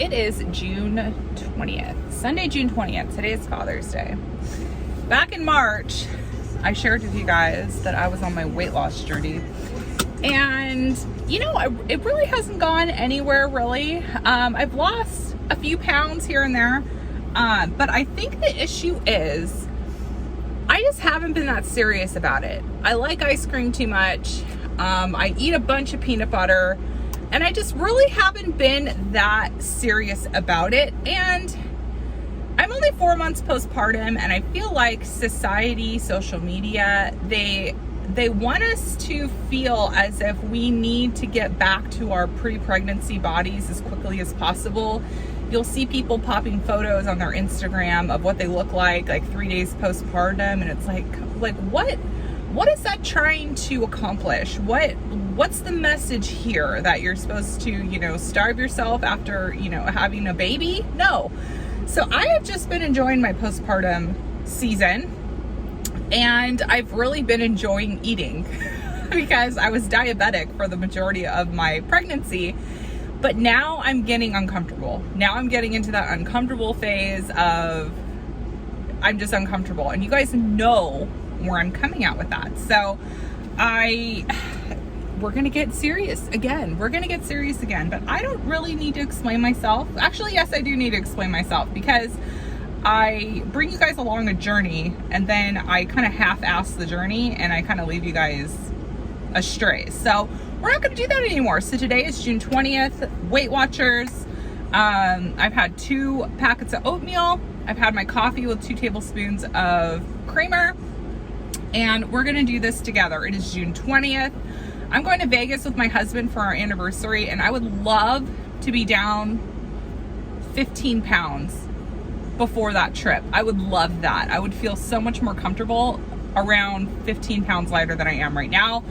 It is June 20th, Sunday, June 20th. Today is Father's Day. Back in March, I shared with you guys that I was on my weight loss journey. And, it really hasn't gone anywhere, really. I've lost a few pounds here and there. But I think the issue is I just haven't been that serious about it. I like ice cream too much. I eat a bunch of peanut butter. And I just really haven't been that serious about it. And I'm only 4 months postpartum, and I feel like society, social media, they want us to feel as if we need to get back to our pre-pregnancy bodies as quickly as possible. You'll see people popping photos on their Instagram of what they look like 3 days postpartum, and it's like what is that trying to accomplish? What's the message here, that you're supposed to, starve yourself after, having a baby? No. So I have just been enjoying my postpartum season, and I've really been enjoying eating because I was diabetic for the majority of my pregnancy. But now I'm getting uncomfortable. Now I'm getting into that uncomfortable phase of I'm just uncomfortable. And you guys know where I'm coming out with that. So we're gonna get serious again. But I don't really need to explain myself. Actually, yes, I do need to explain myself, because I bring you guys along a journey and then I kind of half-ass the journey and I kind of leave you guys astray. So we're not gonna do that anymore. So today is June 20th, Weight Watchers. I've had 2 packets of oatmeal. I've had my coffee with 2 tablespoons of creamer. And we're gonna do this together. It is June 20th. I'm going to Vegas with my husband for our anniversary, and I would love to be down 15 pounds before that trip. I would love that. I would feel so much more comfortable around 15 pounds lighter than I am right now.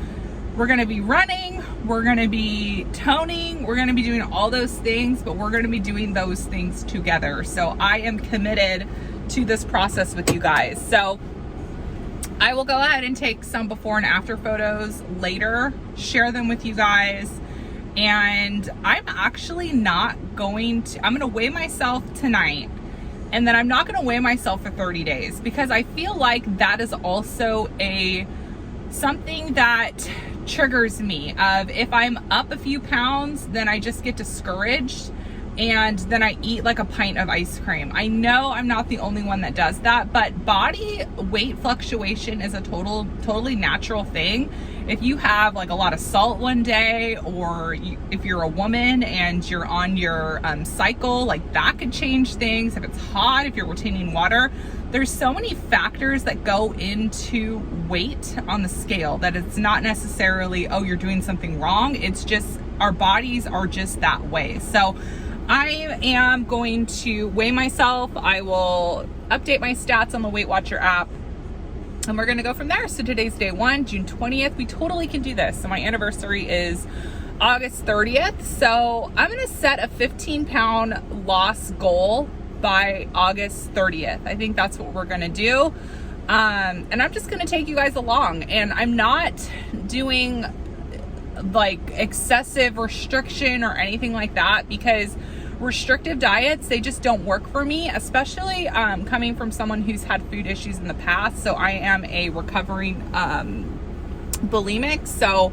We're gonna be running, we're gonna be toning, we're gonna be doing all those things, but we're gonna be doing those things together. So I am committed to this process with you guys. So I will go ahead and take some before and after photos later, share them with you guys. And I'm actually not going to, I'm going to weigh myself tonight, and then I'm not going to weigh myself for 30 days, because I feel like that is also something that triggers me of, if I'm up a few pounds, then I just get discouraged. And then I eat like a pint of ice cream. I know I'm not the only one that does that, but body weight fluctuation is a totally natural thing. If you have a lot of salt one day, or if you're a woman and you're on your cycle, that could change things. If it's hot, if you're retaining water, there's so many factors that go into weight on the scale that it's not necessarily, oh, you're doing something wrong. It's just our bodies are just that way. So I am going to weigh myself. I will update my stats on the Weight Watcher app, and we're gonna go from there. So today's day 1, June 20th. We totally can do this. So my anniversary is August 30th. So I'm gonna set a 15-pound loss goal by August 30th. I think that's what we're gonna do. And I'm just gonna take you guys along. And I'm not doing excessive restriction or anything like that, because restrictive diets, they just don't work for me, especially coming from someone who's had food issues in the past. So I am a recovering bulimic, so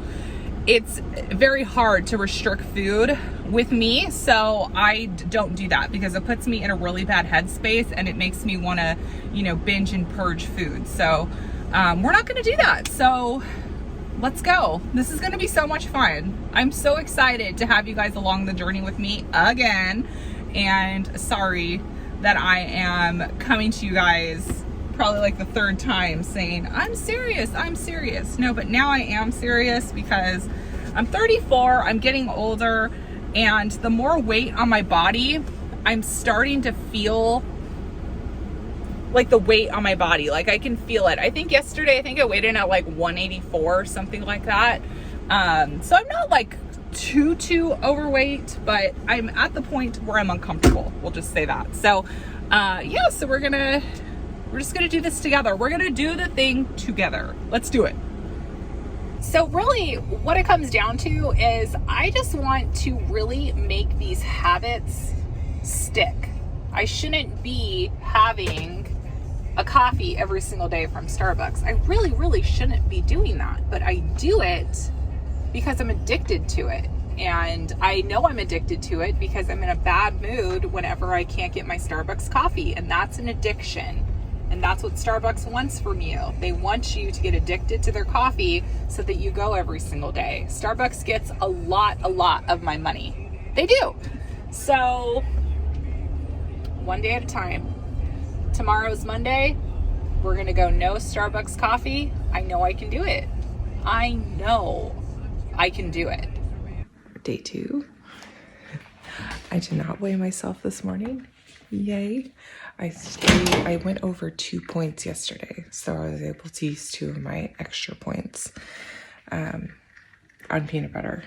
it's very hard to restrict food with me. So I don't do that, because it puts me in a really bad headspace and it makes me want to binge and purge food. So we're not going to do that. So let's go. This is going to be so much fun. I'm so excited to have you guys along the journey with me again. And sorry that I am coming to you guys probably the 3rd time saying, I'm serious. No, but now I am serious, because I'm 34, I'm getting older, and the more weight on my body, I'm starting to feel the weight on my body. I can feel it. I think yesterday, I weighed in at 184 or something like that. So I'm not too overweight, but I'm at the point where I'm uncomfortable. We'll just say that. So yeah, so we're just gonna do this together. We're gonna do the thing together. Let's do it. So really what it comes down to is I just want to really make these habits stick. I shouldn't be having a coffee every single day from Starbucks. I really, really shouldn't be doing that, but I do it because I'm addicted to it. And I know I'm addicted to it because I'm in a bad mood whenever I can't get my Starbucks coffee, and that's an addiction. And that's what Starbucks wants from you. They want you to get addicted to their coffee so that you go every single day. Starbucks gets a lot of my money. They do. So, one day at a time. Tomorrow's Monday. We're gonna go no Starbucks coffee. I know I can do it. I know I can do it. Day 2. I did not weigh myself this morning. Yay. I went over 2 points yesterday, so I was able to use 2 of my extra points on peanut butter.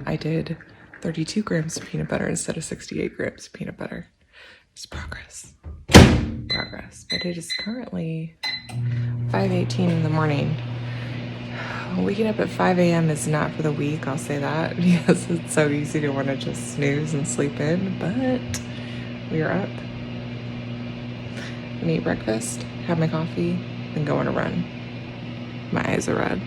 I did 32 grams of peanut butter instead of 68 grams of peanut butter. It's progress. But it is currently 5:18 in the morning. Waking up at 5 a.m. is not for the weak, I'll say that, because it's so easy to want to just snooze and sleep in, but we are up. I'm gonna eat breakfast, have my coffee, then go on a run. My eyes are red.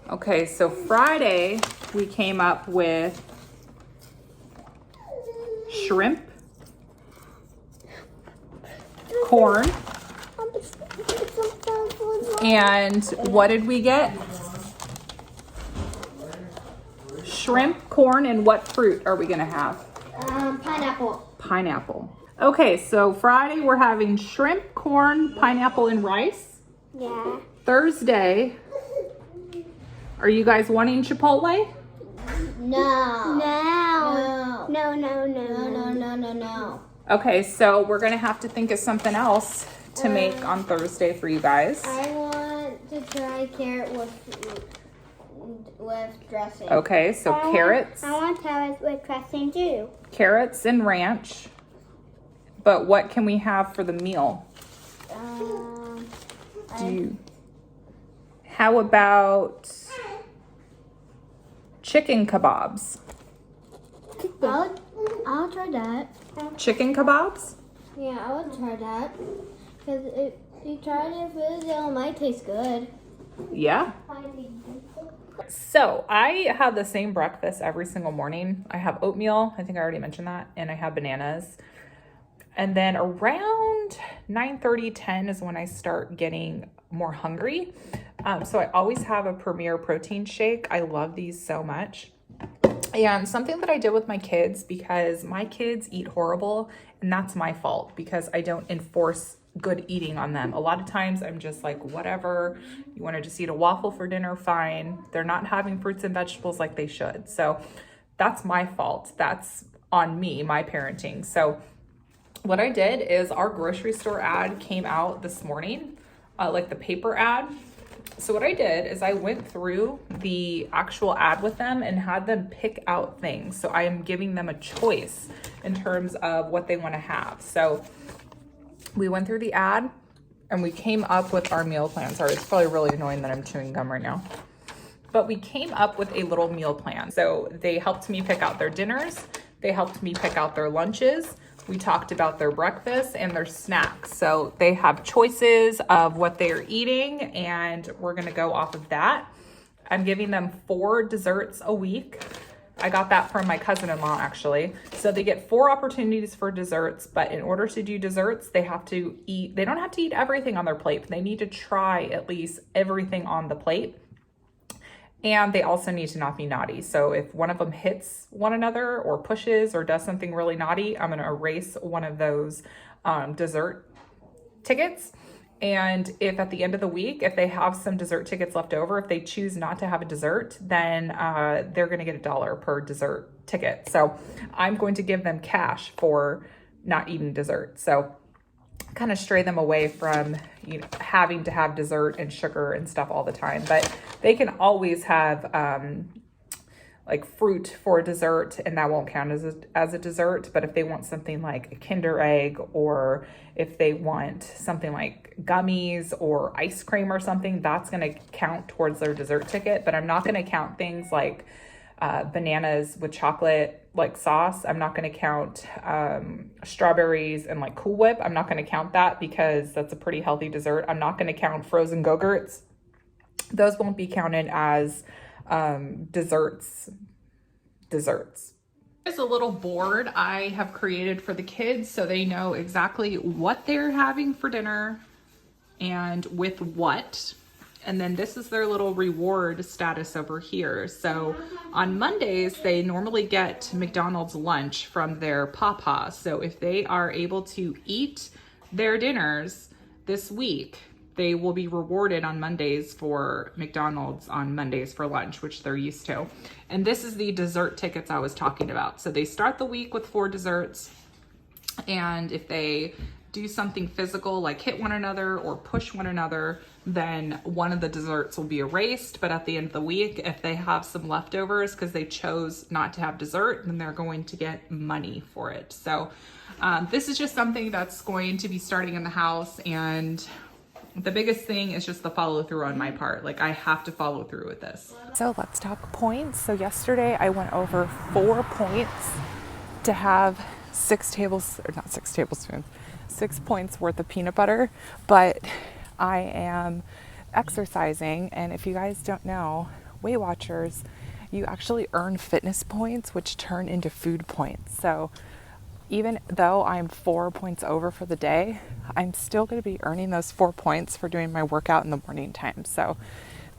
Okay, so Friday we came up with shrimp, corn, and what did we get? Shrimp, corn, and what fruit are we gonna have? Pineapple. Okay, so Friday we're having shrimp, corn, pineapple, and rice. Yeah. Thursday, are you guys wanting Chipotle? No. Okay, so we're gonna have to think of something else to make on Thursday for you guys. I want to try carrot with dressing. Okay, so carrots. I want carrots with dressing too. Carrots and ranch. But what can we have for the meal? How about chicken kebabs? I'll try that. Chicken kebabs? Yeah, I would try that. Because if you tried it with it might taste good. Yeah. So I have the same breakfast every single morning. I have oatmeal. I think I already mentioned that. And I have bananas. And then around 9:30, 10 is when I start getting more hungry. So I always have a Premier protein shake. I love these so much. And something that I did with my kids, because my kids eat horrible, and that's my fault because I don't enforce good eating on them. A lot of times I'm just like, whatever, you want to just eat a waffle for dinner, fine. They're not having fruits and vegetables like they should. So that's my fault. That's on me, my parenting. So what I did is our grocery store ad came out this morning, like the paper ad. So what I did is I went through the actual ad with them and had them pick out things. So I am giving them a choice in terms of what they want to have. So we went through the ad and we came up with our meal plan. Sorry, it's probably really annoying that I'm chewing gum right now. But we came up with a little meal plan. So they helped me pick out their dinners. They helped me pick out their lunches. We talked about their breakfast and their snacks. So they have choices of what they're eating, and we're gonna go off of that. I'm giving them 4 desserts a week. I got that from my cousin-in-law, actually. So they get 4 opportunities for desserts, but in order to do desserts, they have to eat, they don't have to eat everything on their plate, but they need to try at least everything on the plate. And they also need to not be naughty. So if one of them hits one another or pushes or does something really naughty, I'm gonna erase one of those dessert tickets. And if at the end of the week, if they have some dessert tickets left over, if they choose not to have a dessert, then they're gonna get $1 per dessert ticket. So I'm going to give them cash for not eating dessert. So kind of stray them away from, you know, having to have dessert and sugar and stuff all the time. But they can always have like fruit for a dessert, and that won't count as a dessert. But if they want something like a Kinder Egg, or if they want something like gummies or ice cream or something, that's going to count towards their dessert ticket. But I'm not going to count things like bananas with chocolate like sauce. I'm not going to count strawberries and like Cool Whip. I'm not going to count that because that's a pretty healthy dessert. I'm not going to count frozen Go-Gurts. Those won't be counted as desserts. There's a little board I have created for the kids so they know exactly what they're having for dinner and with what. And then this is their little reward status over here. So on Mondays, they normally get McDonald's lunch from their papa. So if they are able to eat their dinners this week, they will be rewarded on Mondays for McDonald's on Mondays for lunch, which they're used to. And this is the dessert tickets I was talking about. So they start the week with 4 desserts. And if they do something physical like hit one another or push one another, then one of the desserts will be erased. But at the end of the week, if they have some leftovers because they chose not to have dessert, then they're going to get money for it. So this is just something that's going to be starting in the house, and the biggest thing is just the follow through on my part. Like, I have to follow through with this. So let's talk points. So yesterday I went over 4 points to have 6 points worth of peanut butter, but I am exercising. And if you guys don't know, Weight Watchers, you actually earn fitness points, which turn into food points. So even though I'm 4 points over for the day, I'm still going to be earning those 4 points for doing my workout in the morning time. So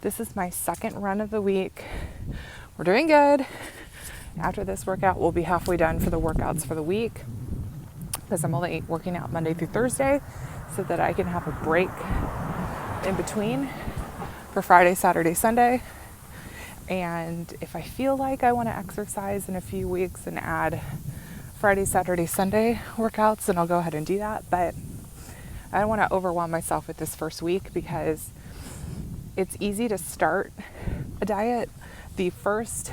this is my second run of the week. We're doing good. After this workout, we'll be halfway done for the workouts for the week, because I'm only working out Monday through Thursday so that I can have a break in between for Friday, Saturday, Sunday. And if I feel like I want to exercise in a few weeks and add Friday, Saturday, Sunday workouts, then I'll go ahead and do that. But I don't want to overwhelm myself with this first week, because it's easy to start a diet. The first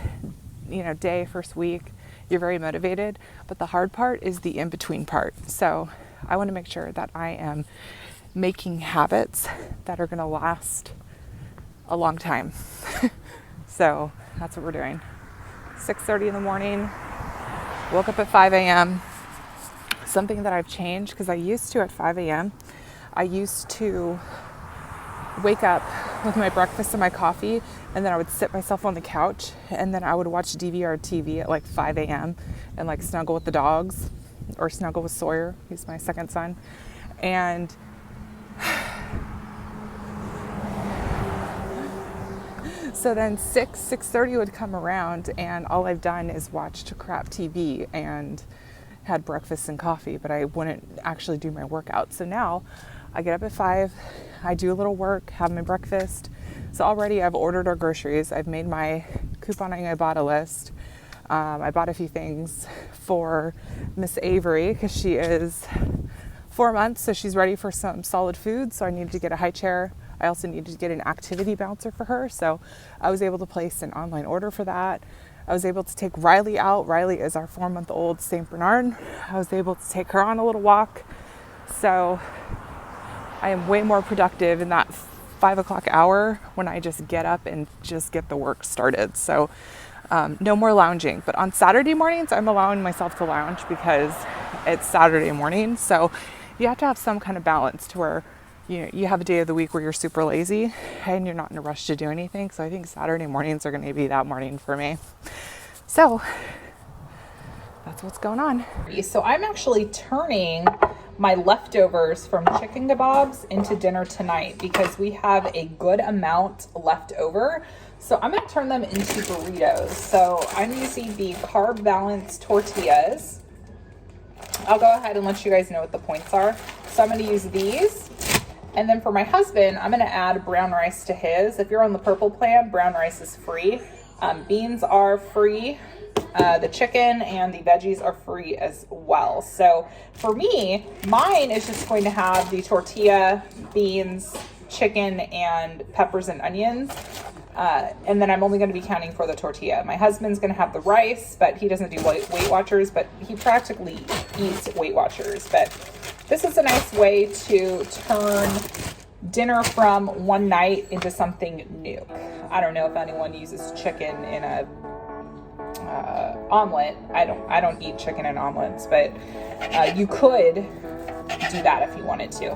day, first week, you're very motivated, but the hard part is the in-between part. So I want to make sure that I am making habits that are going to last a long time. So that's what we're doing. 6:30 in the morning, woke up at 5 a.m. Something that I've changed, because I used to at 5 a.m., I used to wake up with my breakfast and my coffee, and then I would sit myself on the couch, and then I would watch DVR TV at like 5 a.m. and like snuggle with the dogs, or snuggle with Sawyer, he's my second son. And so then 6:30 would come around, and all I've done is watched crap TV and had breakfast and coffee, but I wouldn't actually do my workout. So now I get up at 5, I do a little work, have my breakfast. So already I've ordered our groceries. I've made my couponing Ibotta list. I bought a few things for Miss Avery, because she is 4 months, so she's ready for some solid food. So I needed to get a high chair. I also needed to get an activity bouncer for her. So I was able to place an online order for that. I was able to take Riley out. Riley is our 4-month-old St. Bernard. I was able to take her on a little walk. So I am way more productive in that 5 o'clock hour when I just get up and just get the work started. So no more lounging. But on Saturday mornings, I'm allowing myself to lounge because it's Saturday morning. So you have to have some kind of balance to where you have a day of the week where you're super lazy and you're not in a rush to do anything. So I think Saturday mornings are going to be that morning for me. So that's what's going on. So I'm actually turning my leftovers from chicken kebabs into dinner tonight, because we have a good amount left over. So I'm going to turn them into burritos. So I'm using the carb balanced tortillas. I'll go ahead and let you guys know what the points are. So I'm going to use these. And then for my husband, I'm going to add brown rice to his. If you're on the purple plan, brown rice is free. Beans are free. The chicken and the veggies are free as well. So for me, mine is just going to have the tortilla, beans, chicken, and peppers and onions. And then I'm only going to be counting for the tortilla. My husband's going to have the rice, but he doesn't do Weight Watchers, but he practically eats Weight Watchers. But this is a nice way to turn dinner from one night into something new. I don't know if anyone uses chicken in a omelet. I don't eat chicken in omelets, but you could do that if you wanted to.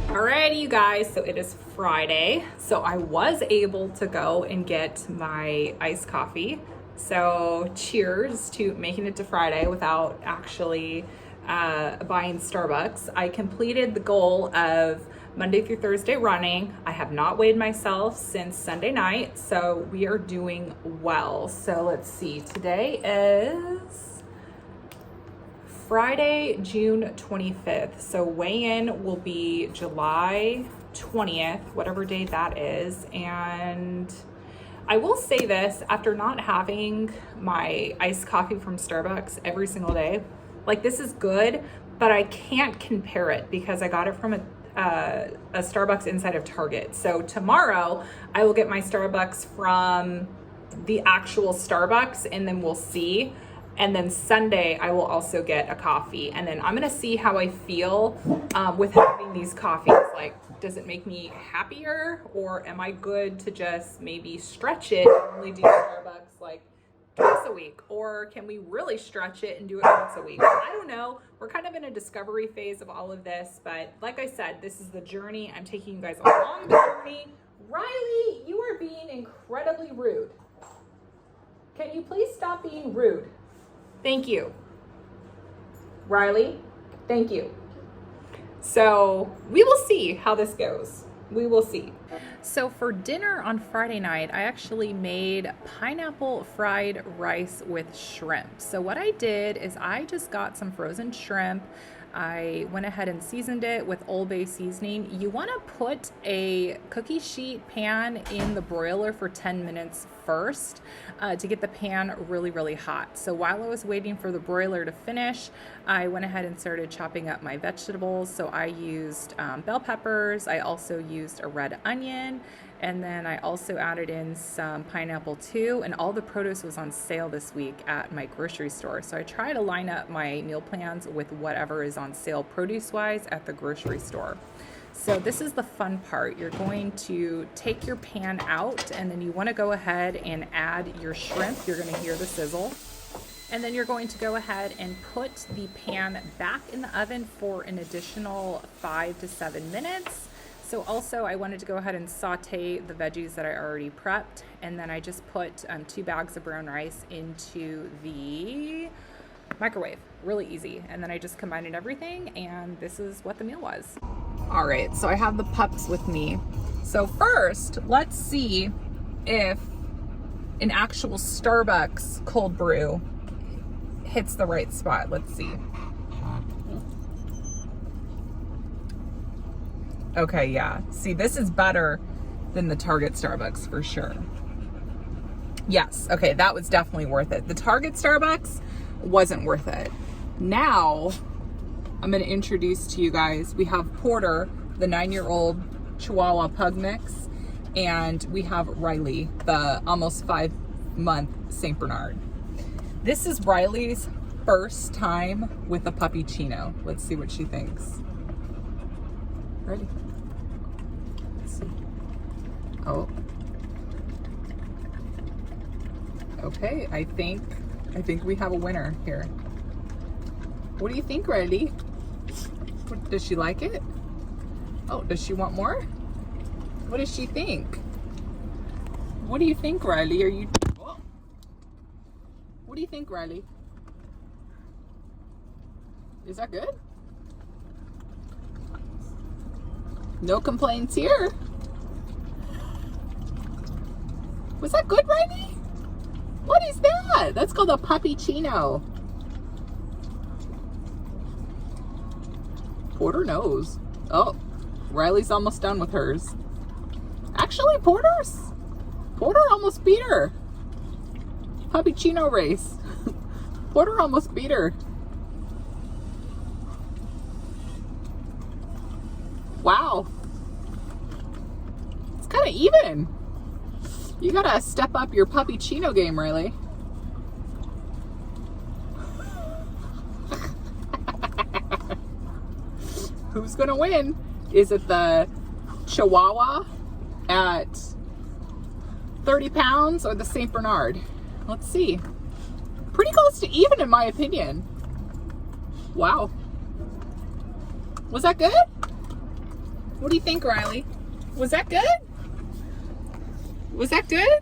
Alrighty, you guys, so it is Friday. So I was able to go and get my iced coffee. So cheers to making it to Friday without actually buying Starbucks. I completed the goal of Monday through Thursday running. I have not weighed myself since Sunday night, so we are doing well. So let's see, today is Friday, June 25th. So weigh-in will be July 20th, whatever day that is. And I will say this, after not having my iced coffee from Starbucks every single day, like this is good, but I can't compare it because I got it from a Starbucks inside of Target. So tomorrow I will get my Starbucks from the actual Starbucks and then we'll see. And then Sunday, I will also get a coffee. And then I'm gonna see how I feel with having these coffees. Like, does it make me happier? Or am I good to just maybe stretch it and only do Starbucks like twice a week? Or can we really stretch it and do it once a week? I don't know. We're kind of in a discovery phase of all of this. But like I said, this is the journey. I'm taking you guys along the journey. Riley, you are being incredibly rude. Can you please stop being rude? Thank you. Riley, thank you. So we will see how this goes. We will see. So for dinner on Friday night, I actually made pineapple fried rice with shrimp. So what I did is I just got some frozen shrimp. I went ahead and seasoned it with Old Bay seasoning. You want to put a cookie sheet pan in the broiler for 10 minutes first to get the pan really, really hot. So while I was waiting for the broiler to finish, I went ahead and started chopping up my vegetables. So I used bell peppers. I also used a red onion. And then I also added in some pineapple too, and all the produce was on sale this week at my grocery store. So I try to line up my meal plans with whatever is on sale produce-wise at the grocery store. So this is the fun part. You're going to take your pan out and then you want to go ahead and add your shrimp. You're going to hear the sizzle. And then you're going to go ahead and put the pan back in the oven for an additional 5 to 7 minutes. So also I wanted to go ahead and saute the veggies that I already prepped, and then I just put 2 bags of brown rice into the microwave. Really easy. And then I just combined everything, and this is what the meal was. All right, so I have the pups with me. So first, let's see if an actual Starbucks cold brew hits the right spot. Let's see. Okay, yeah. See, this is better than the Target Starbucks for sure. Yes, okay, that was definitely worth it. The Target Starbucks wasn't worth it. Now, I'm gonna introduce to you guys, we have Porter, the 9-year-old Chihuahua Pug Mix, and we have Riley, the almost 5-month St. Bernard. This is Riley's first time with a puppy chino. Let's see what she thinks. Ready? Oh. Okay, I think we have a winner here. What do you think, Riley? Does she like it? Oh, does she want more? What does she think? What do you think, Riley? Are you... Whoa. What do you think, Riley? Is that good? No complaints here. Was that good, Riley? What is that? That's called a puppuccino. Porter knows. Oh, Riley's almost done with hers. Actually, Porter almost beat her. Puppuccino race. Porter almost beat her. Wow. It's kind of even. You gotta step up your puppuccino game, Riley. Who's gonna win? Is it the Chihuahua at 30 pounds or the St. Bernard? Let's see. Pretty close to even in my opinion. Wow. Was that good? What do you think, Riley? Was that good? Was that good?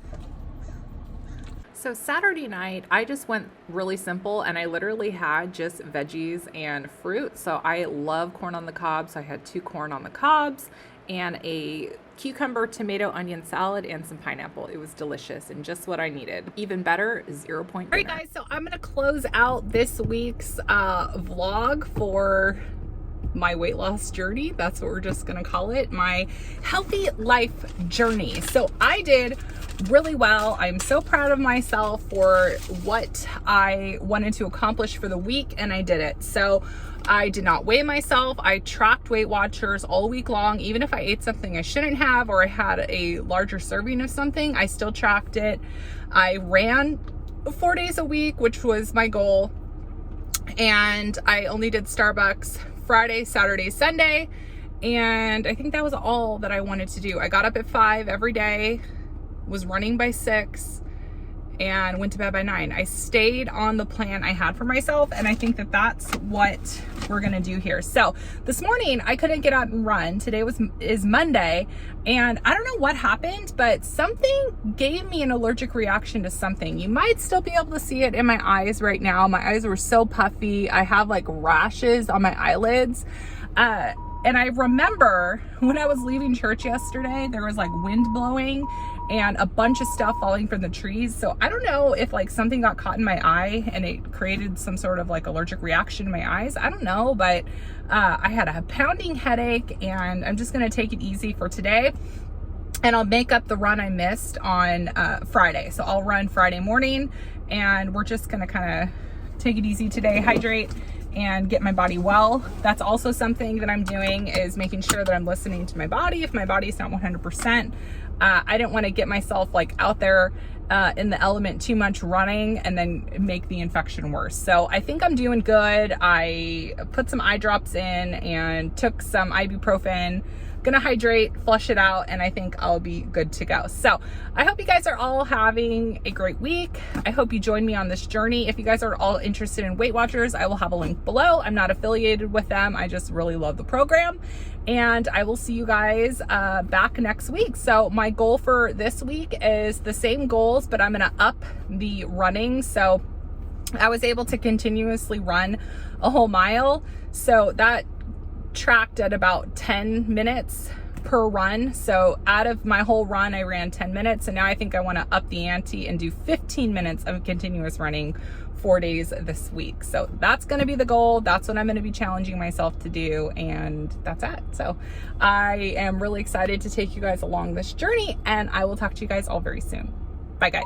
So Saturday night, I just went really simple and I literally had just veggies and fruit. So I love corn on the cob. So I had 2 corn on the cobs and a cucumber, tomato, onion salad and some pineapple. It was delicious and just what I needed. Even better, 0 point dinner. All right, guys, so I'm gonna close out this week's vlog for my weight loss journey. That's what we're just gonna call it, my healthy life journey. So I did really well. I'm so proud of myself for what I wanted to accomplish for the week, and I did it. So I did not weigh myself. I tracked Weight Watchers all week long. Even if I ate something I shouldn't have or I had a larger serving of something, I still tracked it. I ran 4 days a week, which was my goal, and I only did Starbucks Friday, Saturday, Sunday, and I think that was all that I wanted to do. I got up at 5 every day, was running by 6, and went to bed by 9. I stayed on the plan I had for myself, and I think that that's what we're gonna do here. So this morning I couldn't get out and run. Today is Monday, and I don't know what happened, but something gave me an allergic reaction to something. You might still be able to see it in my eyes right now. My eyes were so puffy. I have like rashes on my eyelids. And I remember when I was leaving church yesterday, there was like wind blowing and a bunch of stuff falling from the trees. So I don't know if like something got caught in my eye and it created some sort of like allergic reaction in my eyes. I don't know, but I had a pounding headache, and I'm just gonna take it easy for today. And I'll make up the run I missed on Friday. So I'll run Friday morning, and we're just gonna kind of take it easy today, hydrate, and get my body well. That's also something that I'm doing, is making sure that I'm listening to my body. If my body's not 100%, I didn't want to get myself like out there in the element too much running and then make the infection worse. So I think I'm doing good. I put some eye drops in and took some ibuprofen. Gonna hydrate, flush it out, and I think I'll be good to go. So I hope you guys are all having a great week. I hope you join me on this journey. If you guys are all interested in Weight Watchers, I will have a link below. I'm not affiliated with them. I just really love the program, and I will see you guys back next week. So my goal for this week is the same goals, but I'm gonna up the running. So I was able to continuously run a whole mile. So that tracked at about 10 minutes per run. So out of my whole run, I ran 10 minutes. And now I think I want to up the ante and do 15 minutes of continuous running 4 days this week. So that's going to be the goal. That's what I'm going to be challenging myself to do. And that's it. So I am really excited to take you guys along this journey, and I will talk to you guys all very soon. Bye, guys.